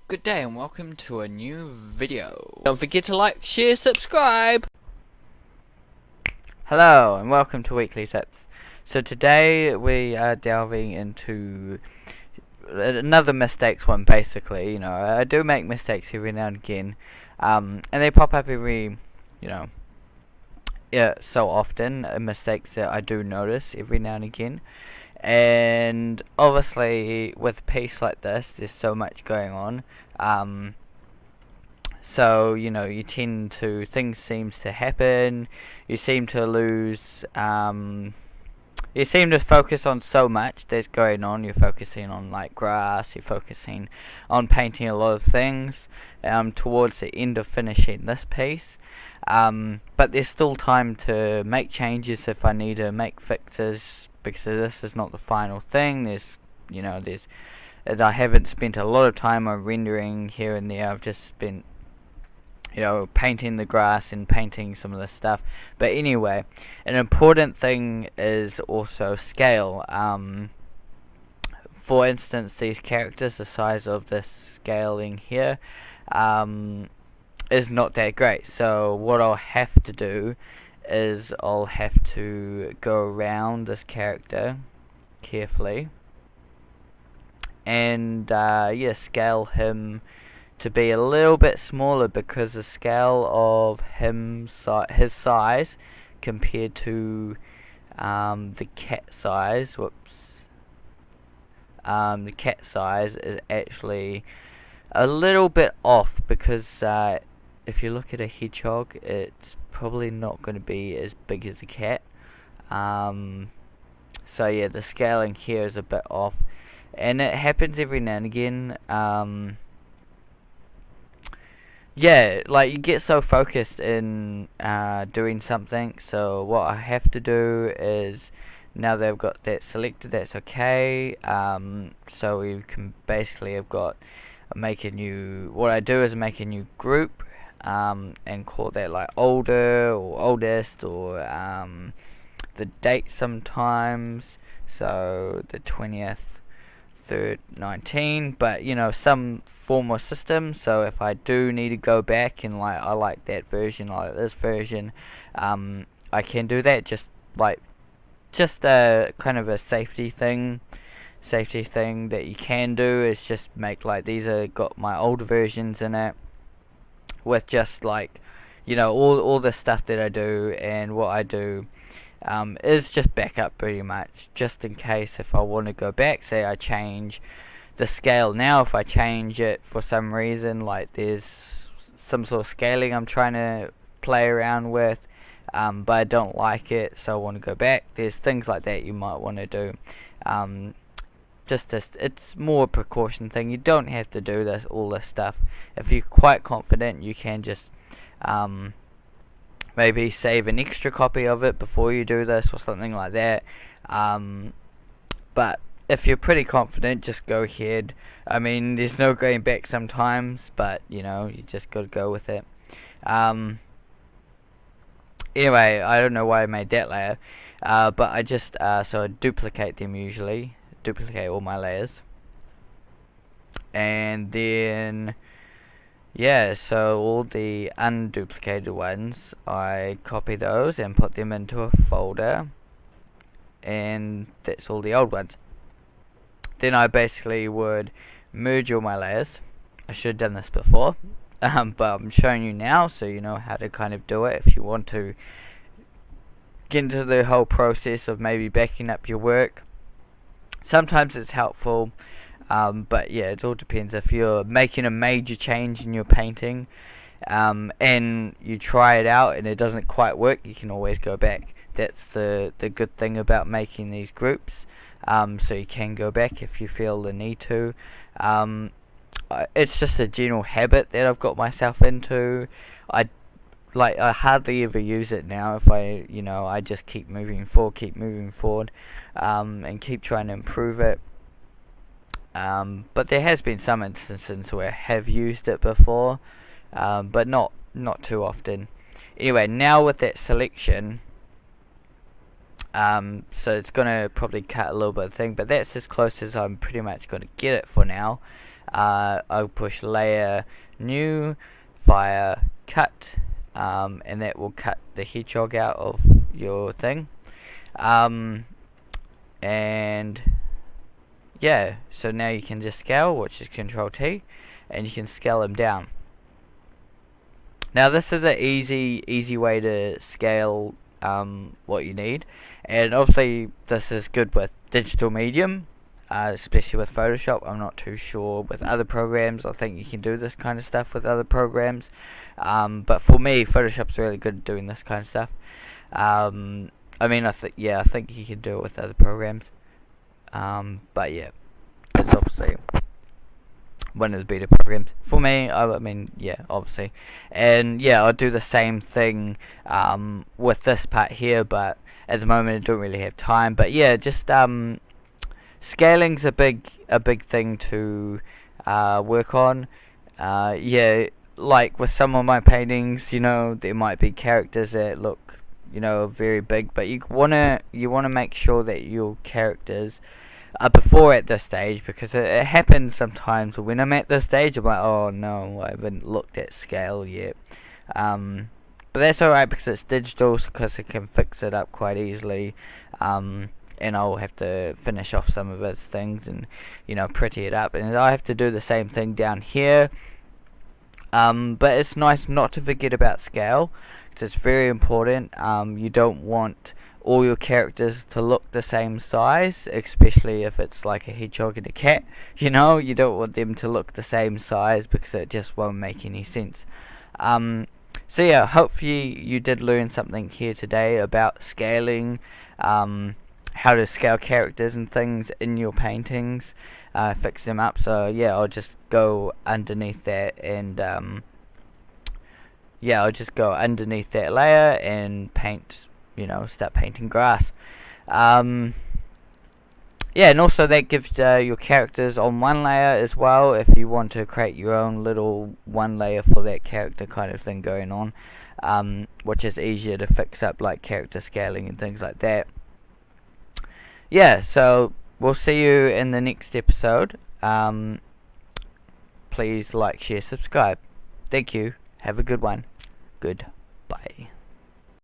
Good day and welcome to a new video. Don't forget to like, share, subscribe. Hello and welcome to Weekly Tips. So today we are delving into another mistakes one basically. You know, I do make mistakes every now and again. And they pop up every, so often. Mistakes that I do notice every now and again. And obviously with a piece like this there's so much going on, so you tend to, things seems to happen, you seem to lose, you seem to focus on so much that's going on. You're focusing on like grass, you're focusing on painting a lot of things towards the end of finishing this piece, but there's still time to make changes if I need to make fixes, because this is not the final thing. I haven't spent a lot of time on rendering here and there. I've just spent painting the grass and painting some of this stuff. But anyway, an important thing is also scale. For instance, these characters, the size of this scaling here is not that great. So what I'll have to do is I'll have to go around this character carefully and scale him to be a little bit smaller, because the scale of his size compared to the cat size, the cat size is actually a little bit off, because if you look at a hedgehog, it's probably not going to be as big as a cat. So yeah, the scaling here is a bit off, and it happens every now and again. Like you get so focused in doing something. So what I have to do is, now that I've got that selected, that's okay. So we can basically what I do is make a new group, and call that like older or oldest, or the date sometimes, so the 20th 3rd 19, but some form or system. So if I do need to go back and I like that version, I like this version, I can do that. Just a kind of a safety thing that you can do is just make these are got my older versions in it, with just all the stuff that I do, and what I do is just back up pretty much, just in case if I want to go back. Say I change the scale now, if I change it for some reason, there's some sort of scaling I'm trying to play around with, but I don't like it, so I want to go back. There's things like that you might want to do. It's more a precaution thing. You don't have to do all this stuff. If you're quite confident, you can just maybe save an extra copy of it before you do this, or something like that. But if you're pretty confident, just go ahead. I mean, there's no going back sometimes, but you just gotta go with it. Anyway, I don't know why I made that layer, but I just so I duplicate them, usually duplicate all my layers, and then so all the unduplicated ones, I copy those and put them into a folder, and that's all the old ones. Then I basically would merge all my layers. I should have done this before, but I'm showing you now, so you know how to kind of do it if you want to get into the whole process of maybe backing up your work. Sometimes it's helpful, but yeah, it all depends. If you're making a major change in your painting, and you try it out and it doesn't quite work, you can always go back. That's the good thing about making these groups. So you can go back if you feel the need to. It's just a general habit that I've got myself into. I hardly ever use it now. If I just keep moving forward, and keep trying to improve it. But there has been some instances where I have used it before, but not too often. Anyway, now with that selection, so it's gonna probably cut a little bit of thing, but that's as close as I'm pretty much gonna get it for now. I'll push layer new via cut, and that will cut the hedgehog out of your thing. And yeah, so now you can just scale, which is Control T, and you can scale them down. Now this is an easy way to scale what you need, and obviously this is good with digital medium, especially with Photoshop. I'm not too sure with other programs. I think you can do this kind of stuff with other programs, but for me, Photoshop's really good at doing this kind of stuff. I think you can do it with other programs, but yeah, it's obviously one of the beta programs for me. Obviously, and yeah, I'll do the same thing with this part here, but at the moment I don't really have time. But yeah, just scaling's a big thing to work on. Like with some of my paintings, there might be characters that look very big, but you wanna make sure that your characters before at this stage, because it happens sometimes when I'm at this stage I'm like, oh no, I haven't looked at scale yet, but that's alright because it's digital, because it can fix it up quite easily, and I'll have to finish off some of its things and pretty it up, and I have to do the same thing down here, but it's nice not to forget about scale, because it's very important. You don't want all your characters to look the same size, especially if it's like a hedgehog and a cat. You don't want them to look the same size, because it just won't make any sense. So yeah, hopefully you did learn something here today about scaling, how to scale characters and things in your paintings, fix them up. So yeah, I'll just go underneath that, and I'll just go underneath that layer and paint, start painting grass. And also that gives your characters on one layer as well, if you want to create your own little one layer for that character kind of thing going on, which is easier to fix up, like character scaling and things like that. Yeah, so we'll see you in the next episode. Please like, share, subscribe. Thank you. Have a good one. Goodbye.